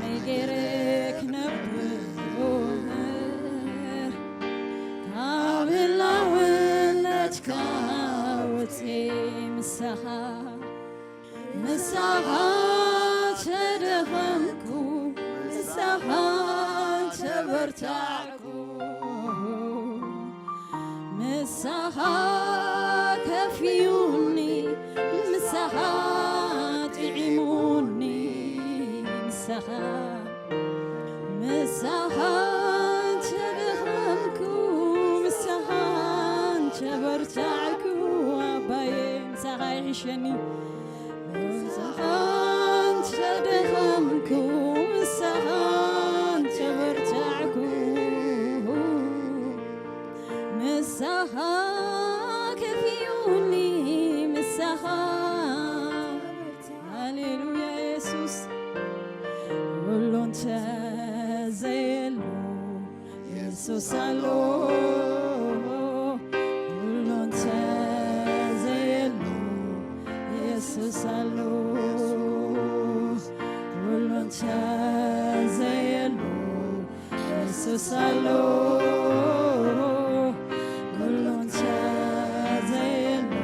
ميجرك نبور قابل ولدك وتي مساها تدخمكو مساها تبرتعكو مساها كفيوني مساها تعيموني مساها تدخمكو مساها تبرتعكو أباي مساها يعيشني مساها تدخمكو مساها تبرتعكو مساها كفيوني مساها هاليلويا يسوس كلون تزيلو يسوس الو كلون تزيلو يسوس الو كلون تزيلو يسوس الو كلون تزيلو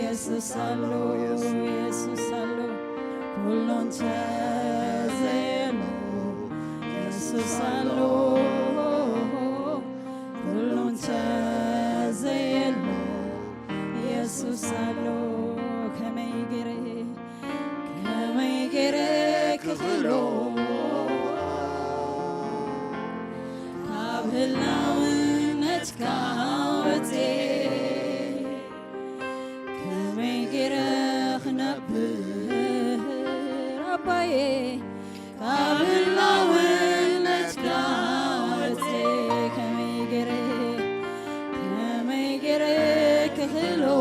يسوس الو يسوس الو كلون تزيلو يسوس الو كلون تزيلو يسوس الو كما يجري كخلو قابلنا ونتكاوتي كما يجري خنبر أباي قابلنا ونتكاوتي كما يجري كخلو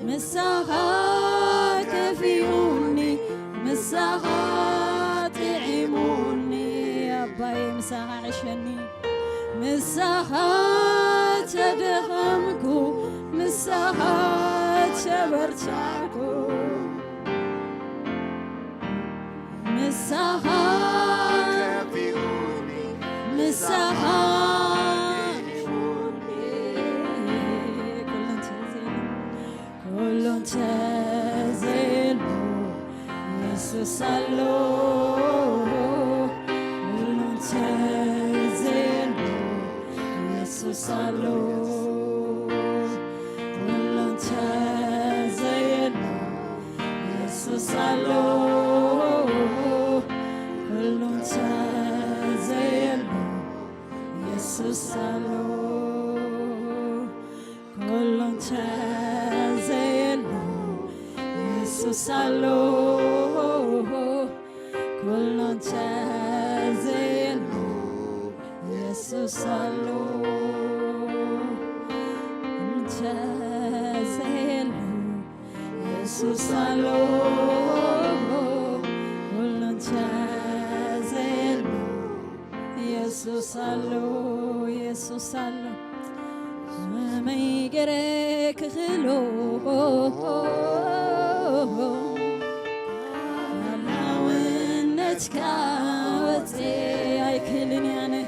مساها كفيوني مساها تعيموني أباي مساها عشني مساها تدخمكو مساها تبرتعكو مساها كفيوني مساها كلون تزيلو يسوس الو كلون تزيلو يسوس الو كلون تزيلو يسوس الو كلون تزيلو يسوس الو كلون يسوس الو كلون تزيلو يسوس الو تزيلو يسوس الو كلون تزيلو يسوس الو يسوس الو ما يجرك خلو تكاوتي أيكلني أنا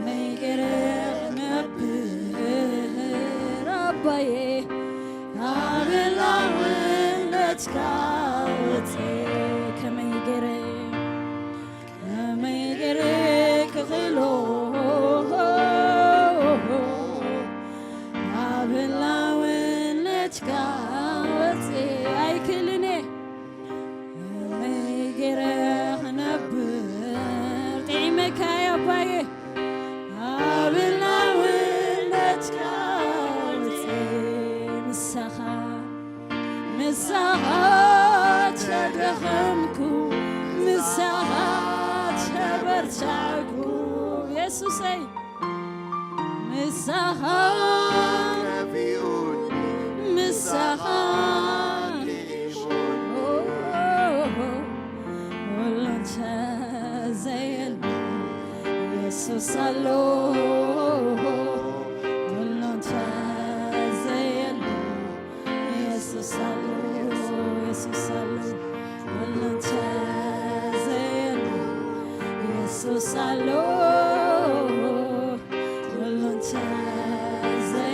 ما يقرق نبر أباي قابل وين تكاوتي كما يقرق خلو مساحات شدخمكو مساحات شبرتعكو يسوسي مساحات مساحات ولنت زي يسوس الله ولنت زي يسوس الله يسوس الله ولنت زي يسوس الله ولنت زي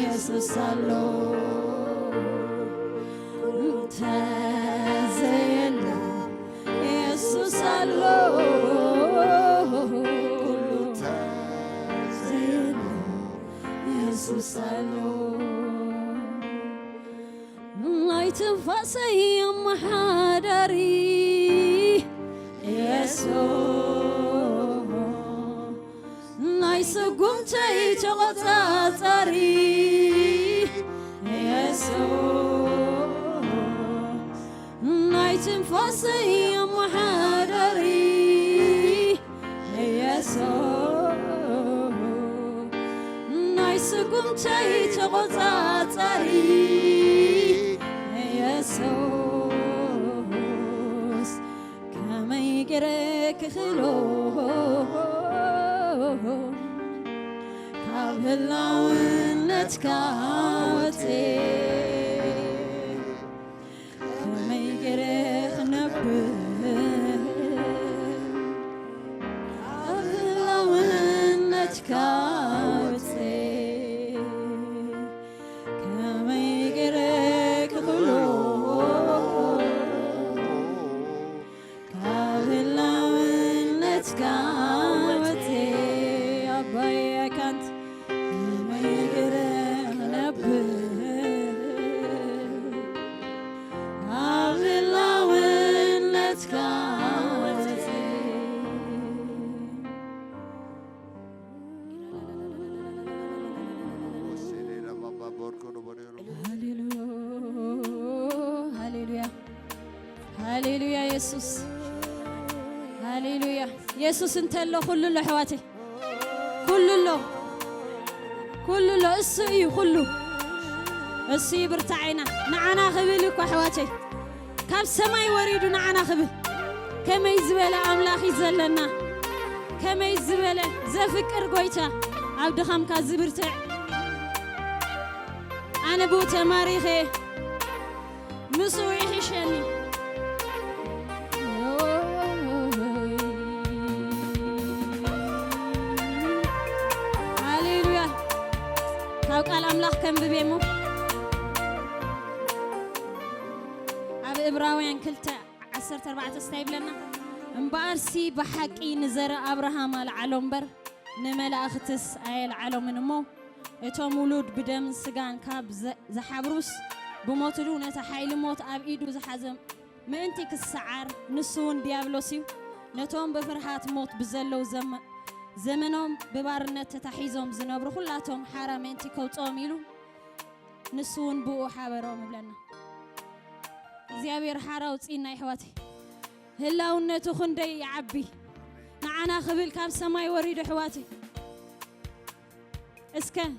يسوس الله ولنت زي يسوس الله يسوس الله لا تنفسي يا محادري يسوع لا يسقون تغطاري يسوع لا تنفسي يا محادري يسوع سقوم تغطاري يسوس كما يقرك خلوه كابلاون نتكاوتي كما يقرك نبه كابلاون نتكاوتي هاليلويا يسوس هاليلويا يسوس انت له كل له حواتي كل له اسي كله اسي برتعينا نعنا خبلك وحواتي كاب سماي وريدو نعنا خبل كما يزبل املاخي زلنا كما يزبل زفكر غويتا عبد خام كازبرتع انا بو تماريخي مسوي حشاني قال أملاك كم ببيمو عب إبراهيم كلتا 14 استيب لنا مبارسي بحقي نزر أبراهام العلمبر نملا أختس أي العلم نمو إتو مولود بدم سجان كاب زحبروس بموتلو نتحيل موت أب إيدو زحزم ما أنتك السعر نسون ديابلوسيو نتوم بفرحات موت بزلو زمنهم ببارنت تحيزهم زنبرو كلاتهم حرامنتي كوتهم يلو نسون بو حبرهم بلنا زيابير حراو تصينا يحواتي هلاونتو خندي يعبي نعنا خبل كاب سماي وريد حواتي اسكا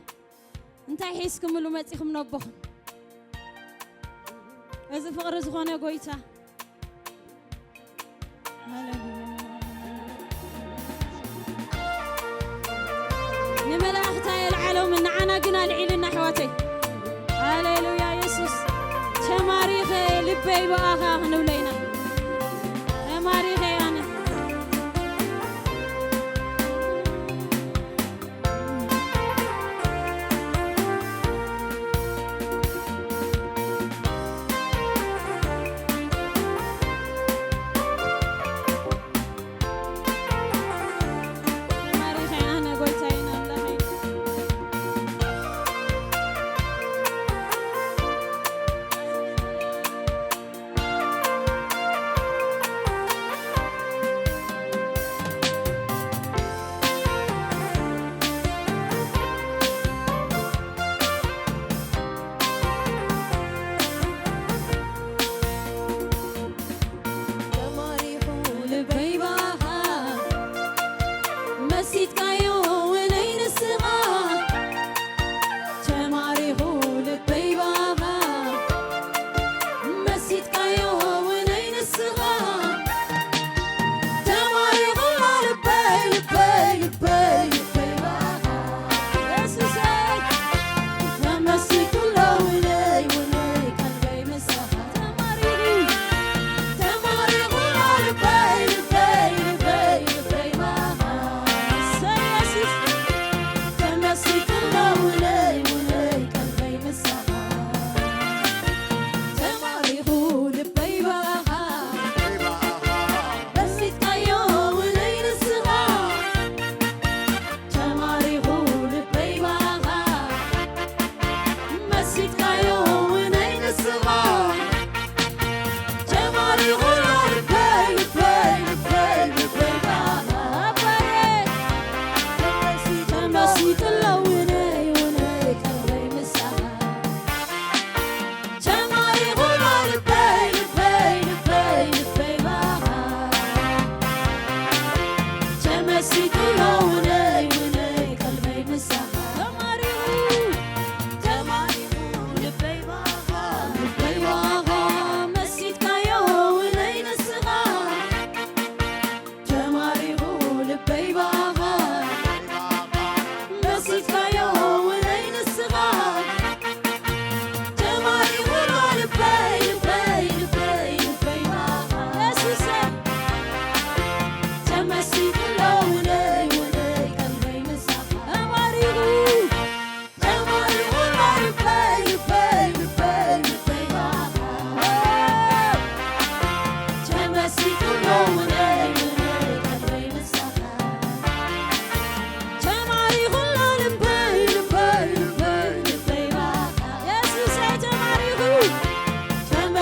انتي حيسكم لو مصيخم نبخن اذا فقر زغونه غويتا نملاختي العالم نعنا قنا العيلنا حواتي هاليلويا يسوس تماريخي لبي باخا نولينا تماريخي انا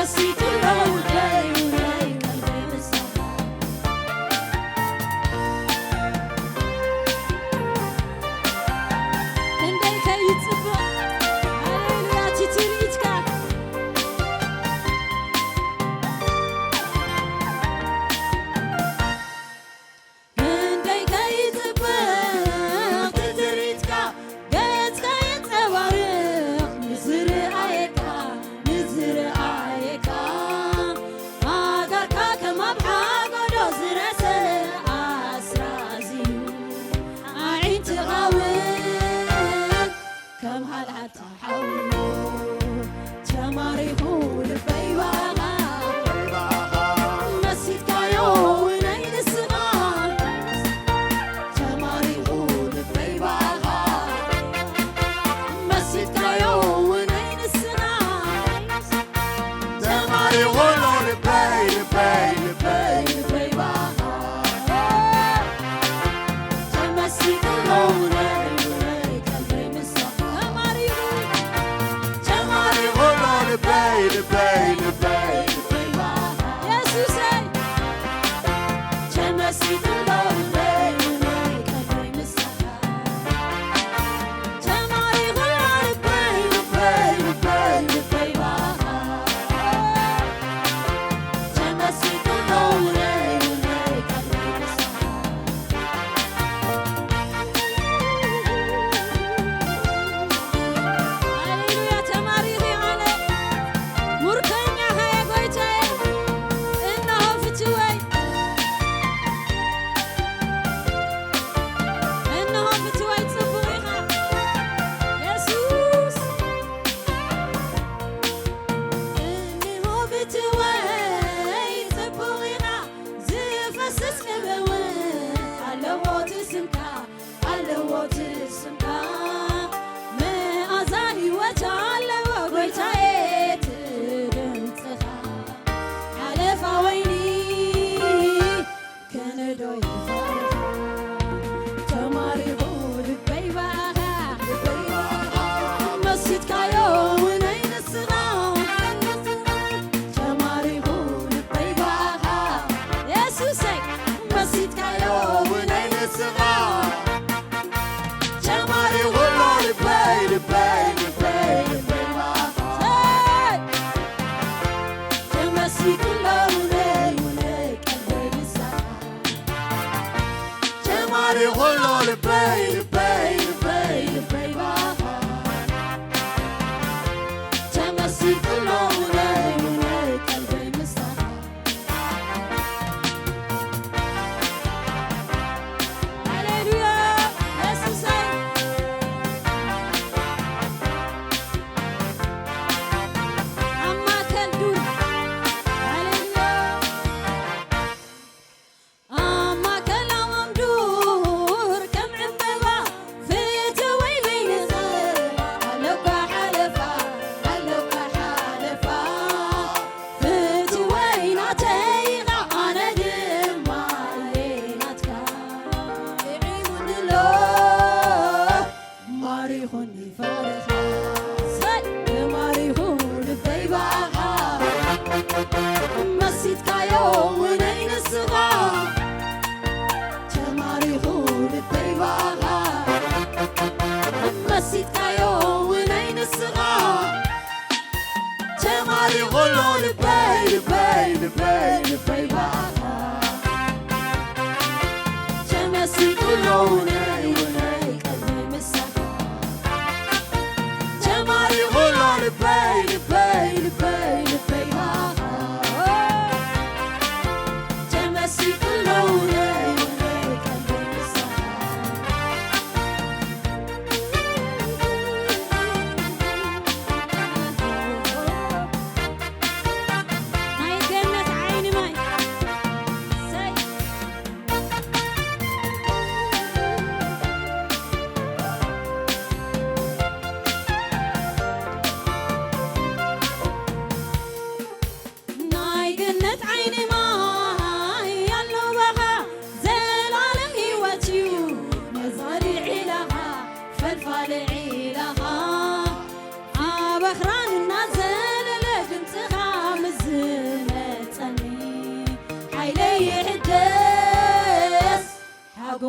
تمسيت اللون قلبي مسخ عندك يتصبح هللويا تتريتك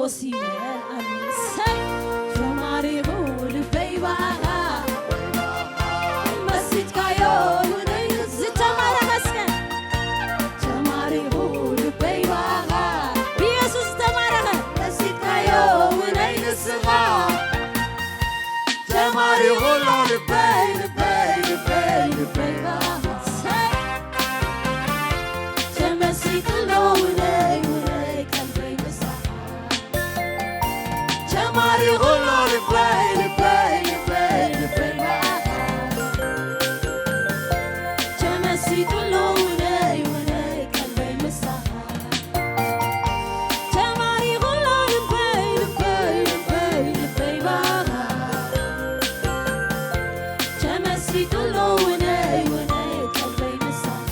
يبل أمين سي جماري غول بيباغا مسيت كايو ونيس تمارا مسكن جماري غول بيباغا بيسوس تمارا مسيت كايو ونيس غا جماري غول بيباغا سي جمسيت اللوني Jamari holo le play Jamasi tulone wone kalbe misaha Jamari holo le play baha Jamasi tulone wone kalbe misaha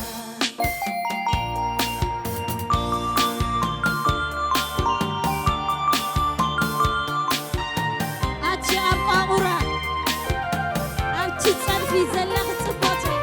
في زلخ صبوتي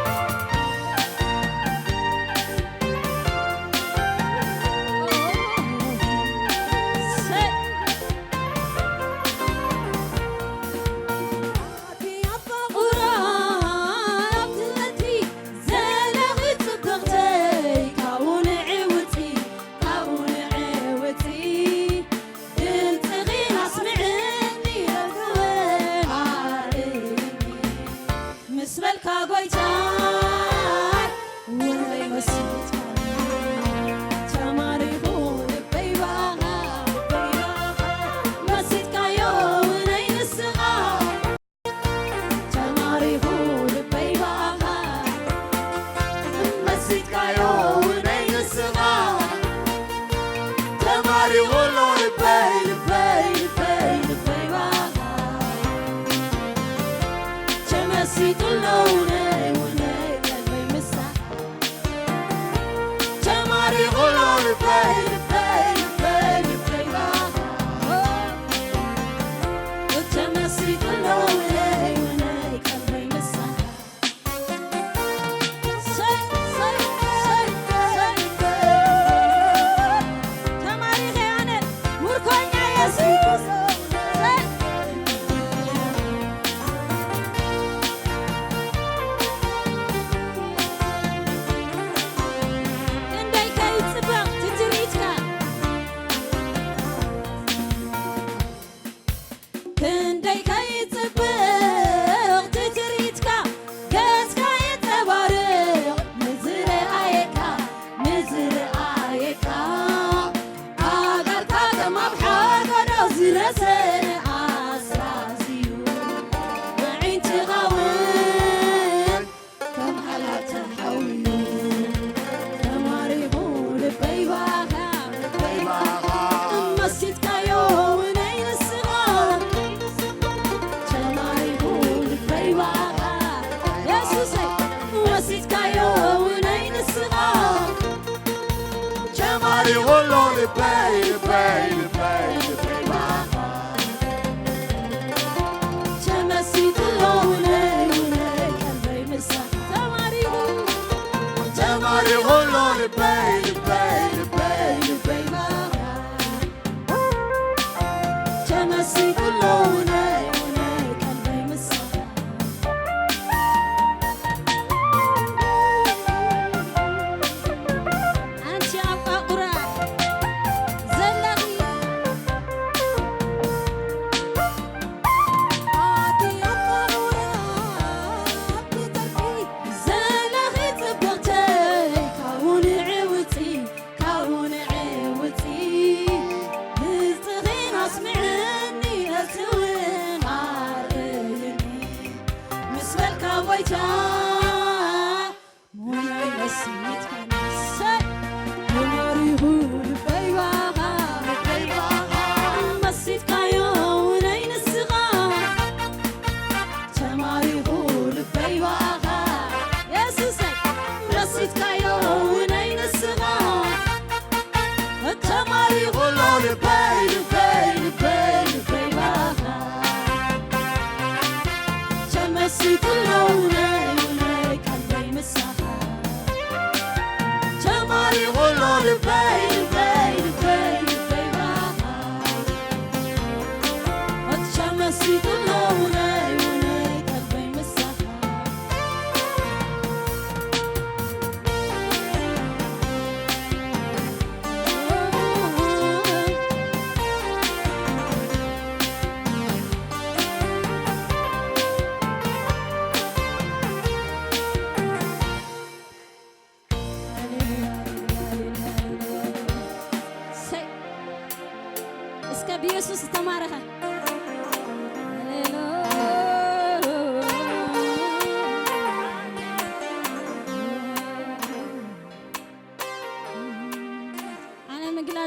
عوتي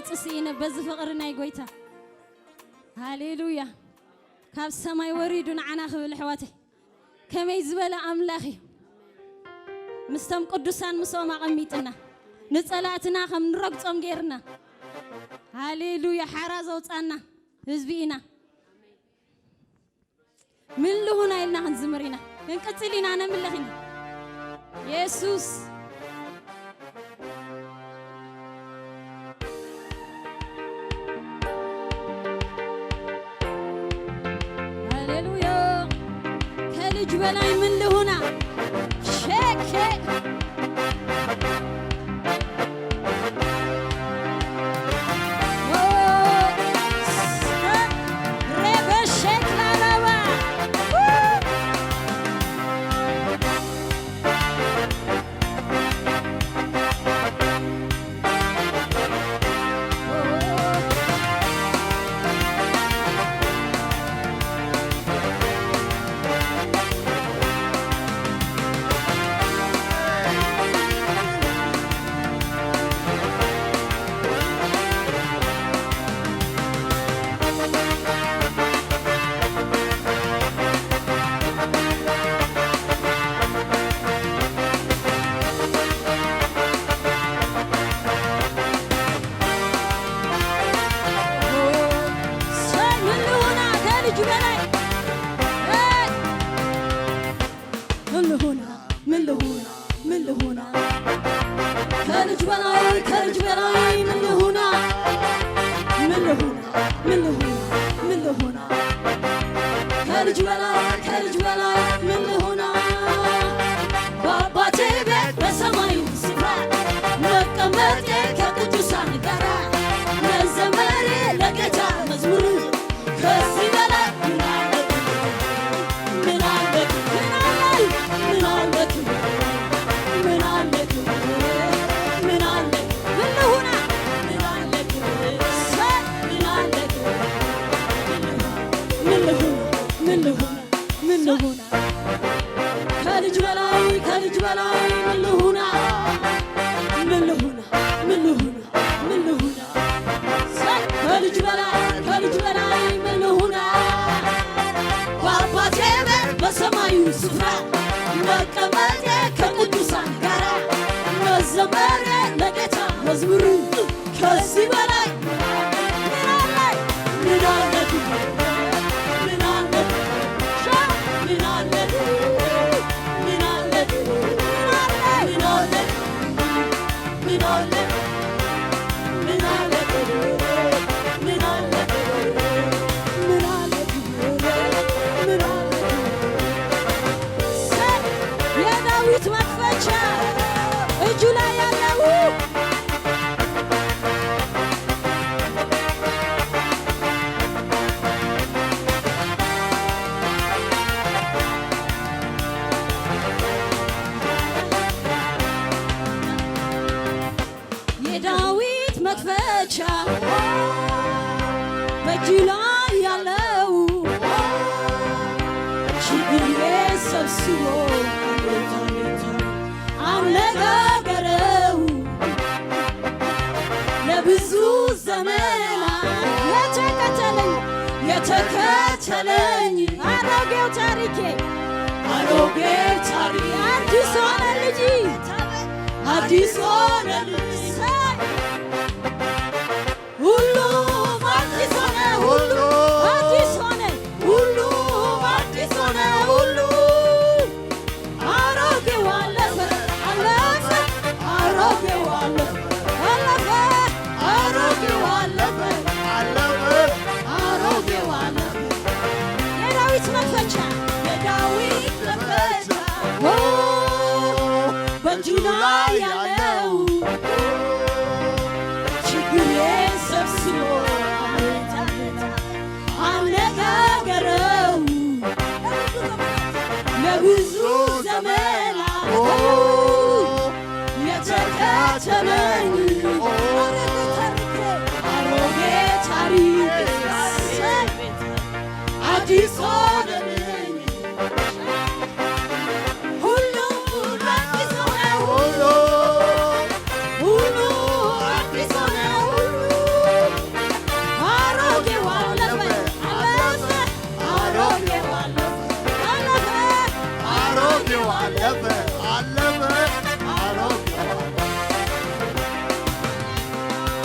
ጽሲነ በዝ ፍቅርናይ ጎይታ ሃሌሉያ ካብ ሰማይ ወሪዱ ንዓና ክብል ሕዋተይ ከመይ ዝበለ ኣምላኽ እዩ مستم قدوسان مسوم عميتنا نصلاتنا خم نرقصم غيرنا هاليلويا حرازو صانا حزبينا من لهنا إلنا هنزمرينا نقتلينا أنا من لهنا يسوع هاليلويا كل جبلاي من لهنا شك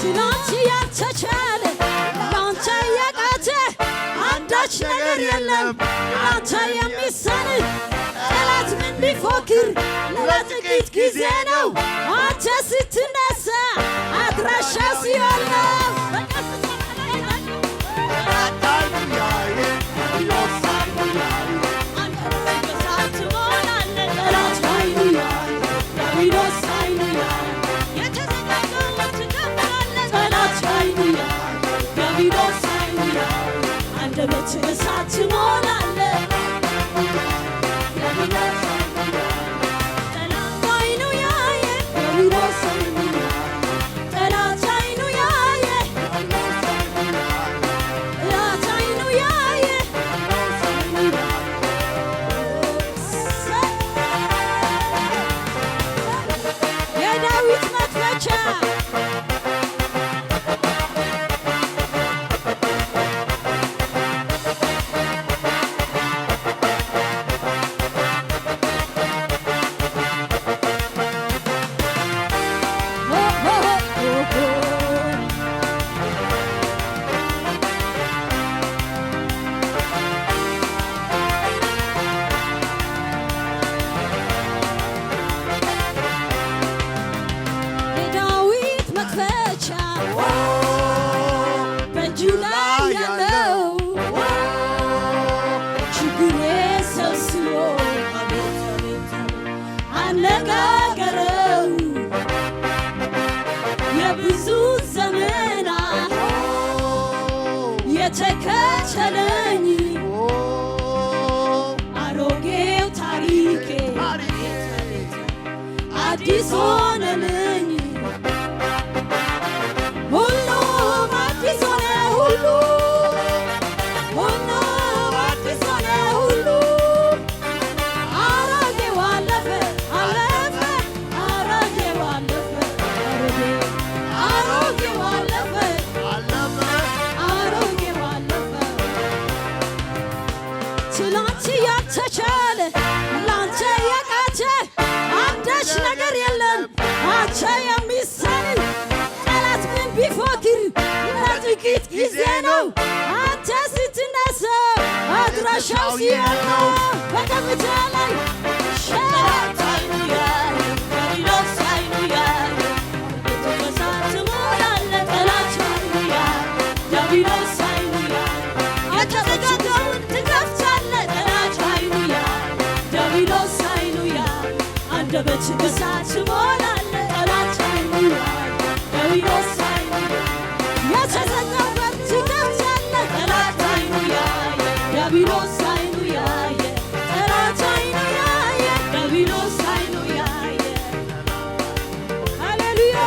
ትናንት ያልተቻለ ላንተ ያቃተ አንዳች ነገር የለም ላንተ የሚሳንህ ጠላት ምን ቢፎክር ለጥቂት ጊዜ ነው አንተ ስትነሳ አድራሻ ሲሆን ነው እሳት ትሞላለህ ጠላት አይኑ ያየ ጠላት አይኑ ያየ ጠላት አይኑ ያየ የዳዊት መክፈቻ የተከተለኝ አሮጌው ታሪኬ አዲስ ሆነልኝ ሁሉም አዲስ ሆነ ሁሉም አዲስ ሆነ አሮጌው አለፈ አሮጌው አለፈ አሮጌው አለፈ ትላንት ያልተቻለ ላንተ ያቃተ አንዳች ነገር የለም አንተ የሚሳንህ ጠላት ምን ቢፎክር ለጥቂት ጊዜ ነው አንተ ስትነሳ አድራሻው ሲሆን ነው በከፍታ ላይ ሸራት አይኑ ያየ ዲያብሎስ አይኑ ያየ እሳት ትሞላለህ ጠላት አይኑ ያየ ዲያብሎስ አይኑ ያየ የተዘጋውን ትከፍታለህ ጠላት አይኑ ያየ ዲያብሎስ አይኑ ያየ አንደበት እሳት ትሞላለህ ጠላት አይኑ ያየ ዲያብሎስ አይኑ ያየ የተዘጋውን ትከፍታለህ ጠላት አይኑ ያየ ዲያብሎስ አይኑ ያየ ጠላት አይኑ ያየ ዲያብሎስ አይኑ ያየ ሃሌሉያ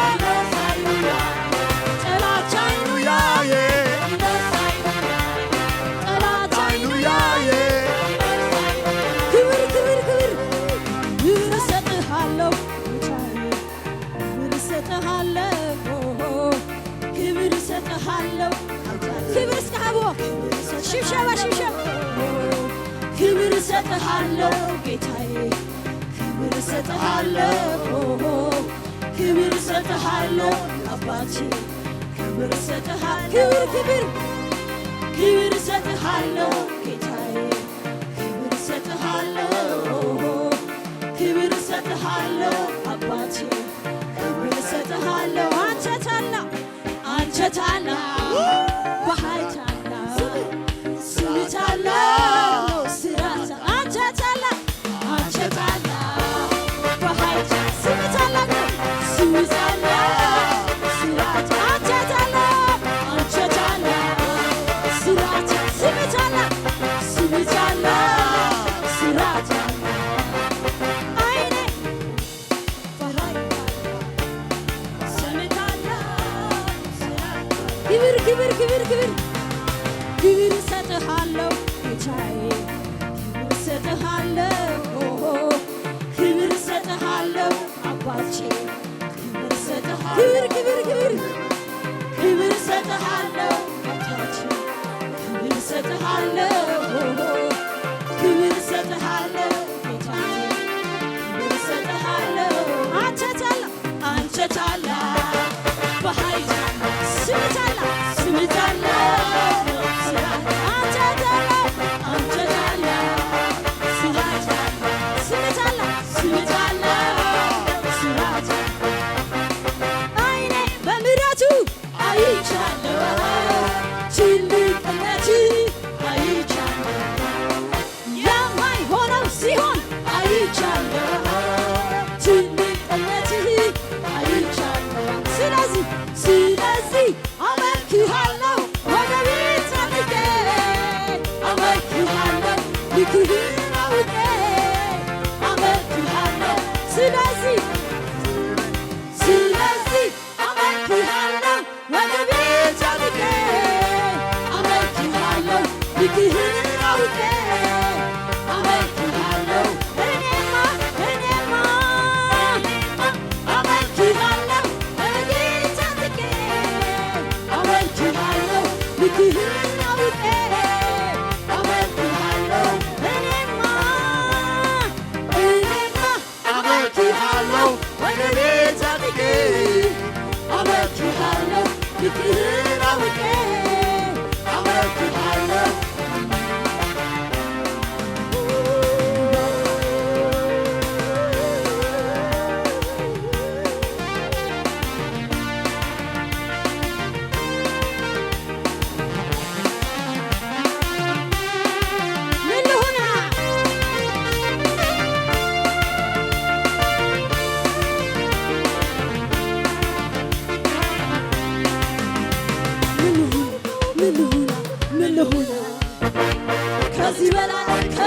አይኑ ያየ ጠላት አይኑ ያየ ክብር እሰጥሃለሁ ጌታዬ ክብር እሰጥሃለሁ ክብር እሰጥሃለሁ አባቴ ክብር እሰጥሃለሁ ክብር እሰጥሃለሁ ጌታዬ ክብር እሰጥሃለሁ ክብር እሰጥሃለሁ አባቴ ክብር እሰጥሃለሁ አንተ ታላቅ በኃይል ታላቅ ስም ታላቅ ስራ አንተ ታላቅ በኃይል ስም ታላቅ ስራ አንተ ታላቅ ስራ ስም ታላቅ ስራ አይኔ በኃይል ስም ታላቅ ክብር እሰጥሃለሁ ጌታዬ ክብር እሰጥሃለሁ ክብር እሰጥሃለሁ አባቴ ክብር እሰጥሃለሁ ክብር እሰጥሃለሁ አባቴ ክብር እሰጥሃለሁ ክብር እሰጥሃለሁ ጌታዬ ክብር እሰጥሃለሁ አንተ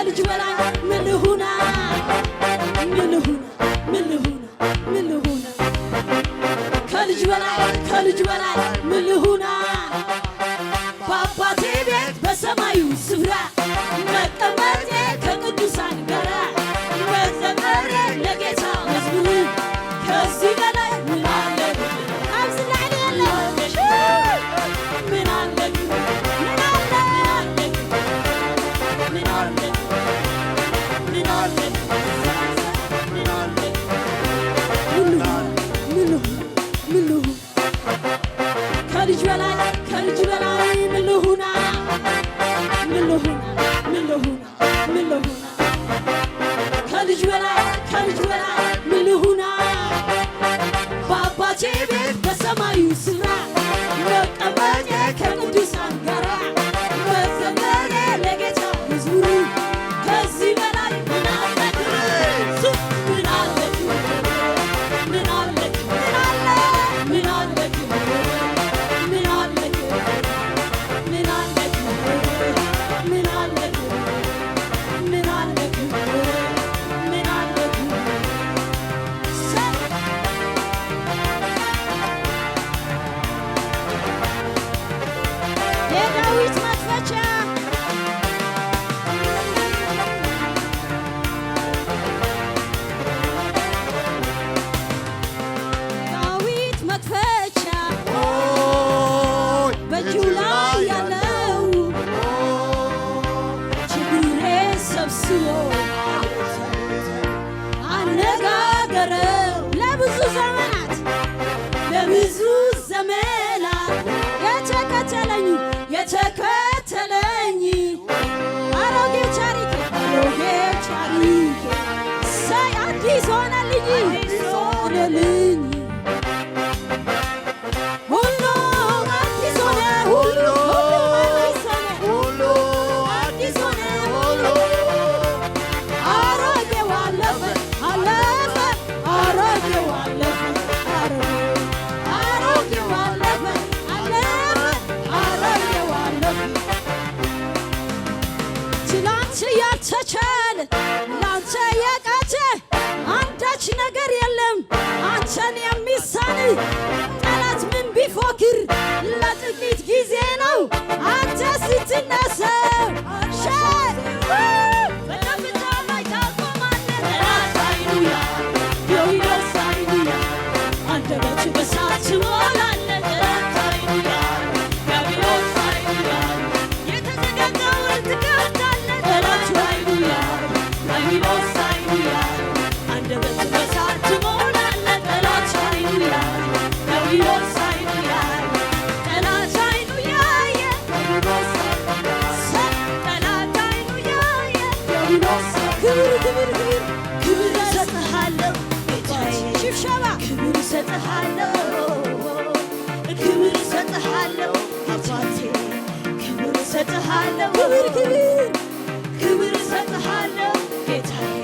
ከልጅ በላይ ምን ልሁና ምን ልሁና ምን ልሁና ምን ልሁና ከልጅ በላይ ምን ልሁና በአባቴ ቤት በሰማዩ ስፍራ መቀመጤ ከቅዱሳን ጋራ መዘመሬ ለጌታ መዝሙር ከዚህ በላይ ምን አለ አብዝላል ያለ ምን አለ ምን አለ ምን አለ ምን አለ ምን አለ ምን ልሁን ከልጅ በላይ ምን ልሁና ምን ልሁና ምን ልሁና ምን ልሁና ከልጅ በላይ ምን ልሁና በአባቴ ቤት በሰማዩ ስፍራ መቀመጤ ከቅዱሳን ጋራ መዘመሬ ለጌታ መዝሙር ከዚህ በላይ ምን አለ ምን አለ ምን አለ ምን አለ ምን አለ ምን አለ ምን አለ ምን አለ ምን አለ ምን አለ የዳዊት መክፈቻ ዳዊት መክፈቻ በእጁ ላይ ያለው ችግሬ ሰብስቦ አነጋገረው ለብዙ ዘመናት የተከተለኝ አሮጌው ታሪክ ሳይ አዲስ ሆነልኝ ሁሉ አዲስ ሆነ ሁሉ አዲስ ሆነ አሮጌው አለፈ አሮጌው አለፈ አሮጌው አለፈ አሮጌው አለፈ ትላንት ያልተቻለ ላንተ የቃተ አንዳች ነገር የለም አንተን የሚሳን ጠላት ምን ቢፎክር ለጥቂት ጊዜ ነው አንተ ስትነሳ በከፍታ ላይ ታቆማለህ ጠላት ሃሌሉያ ዮዮስ ሃሌሉያ አንደበት በሳት ትሞላለህ ጠላት ሃሌሉያ ዮዮስ ሃሌሉያ የተዘጋውን ትከፍታለህ ጠላት ሃሌሉያ ዮዮስ ሃሌሉያ አንደበት በሳት ትሞላለህ ጠላት ሃሌሉያ ዮዮስ ሃሌሉያ ጠላት ሃሌሉያ ዮዮስ ጠላት ሃሌሉያ ዮዮስ ክብር እሰጥሃለሁ ጌታዬ ሽብሸባ ክብር እሰጥሃለሁ አባቴ ክብር እሰጥሃለሁ ክብር እሰጥሃለሁ ጌታዬ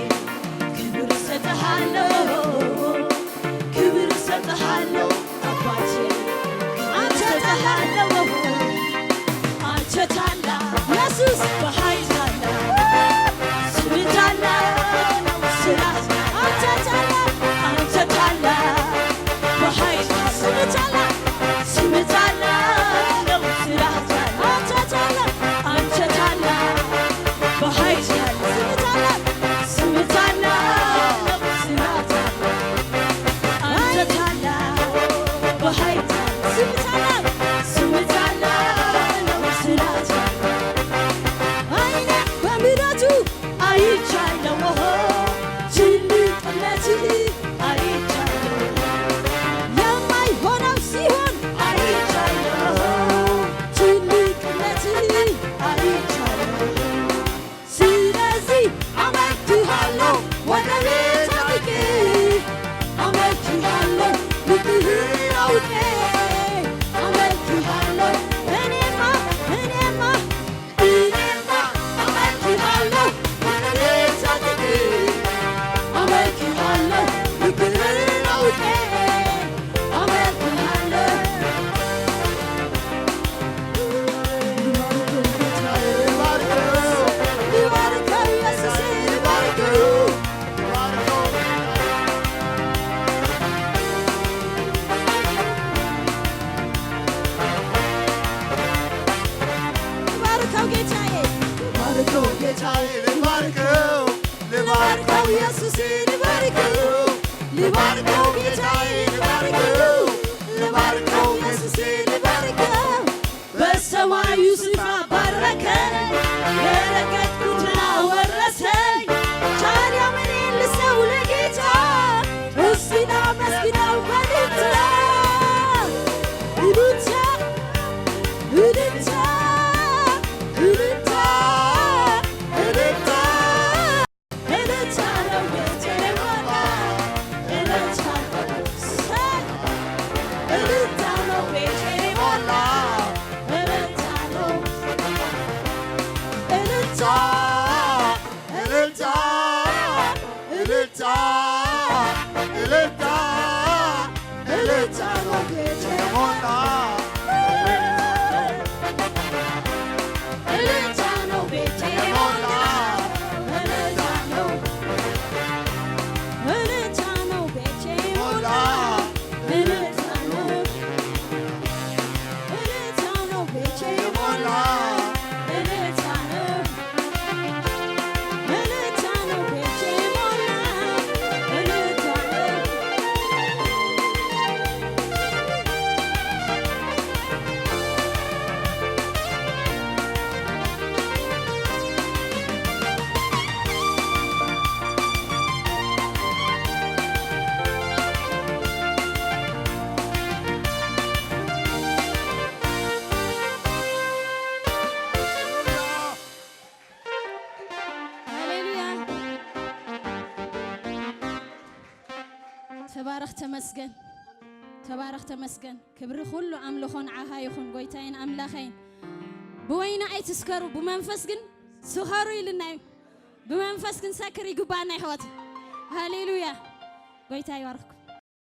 ክብር እሰጥሃለሁ አባቴ አንተ ታላቅ አንተ ታላቅ ኢየሱስ በኃይል ታላቅ ስምህ ታላቅ ስራት አንተ ታላቅ በኃይል ስምህ ታላቅ ስራት አንተ ታላቅ በኃይል ስምህ ታላቅ ስራት አንተ ታላቅ ኢየሱስን ልባርከው ልባርከው ጌታዬን ልባርከው ልባርከው ኢየሱስን ልባርከው በሰማዩ ስፍራ ባረከኝ የረገጥኩትን አወረሰኝ ታዲያ ምን ልሰው ለጌታ እስቲ ላመስግነው በልልታ እልልታ እልልታ እልልታ እልልታ እልልታ ነው ጌታዬ ሞላ እልልታ እልልታ ነው ጌታዬ ሞላ እልልታ ነው እልልታ እልልታ እልልታ እልልታ እልልታ ነው ጌታዬ ሞላ እልልታ ነው ጌታዬ ሞላ እልልታ ነው እልልታ ነው ጌታዬ ሞላ እልልታ ነው እልልታ ነው ጌታዬ ሞላ እልልታ ነው እልልታ ነው ጌታዬ ሞላ እልልታ ነው ሃሌሉያ ተባረኽ ተመስገን ተባረኽ ተመስገን ክብሪ ኩሉ ኣምልኾን ዓኻ ይኹን ጎይታዬን ኣምላኸይን ብወይና ኣይትስከሩ ብመንፈስ ግን ስኸሩ ኢልና እዩ ብመንፈስ ግን ሰክር ይግባእና ይሕወት ሃሌሉያ ጎይታ ይባርኽኩም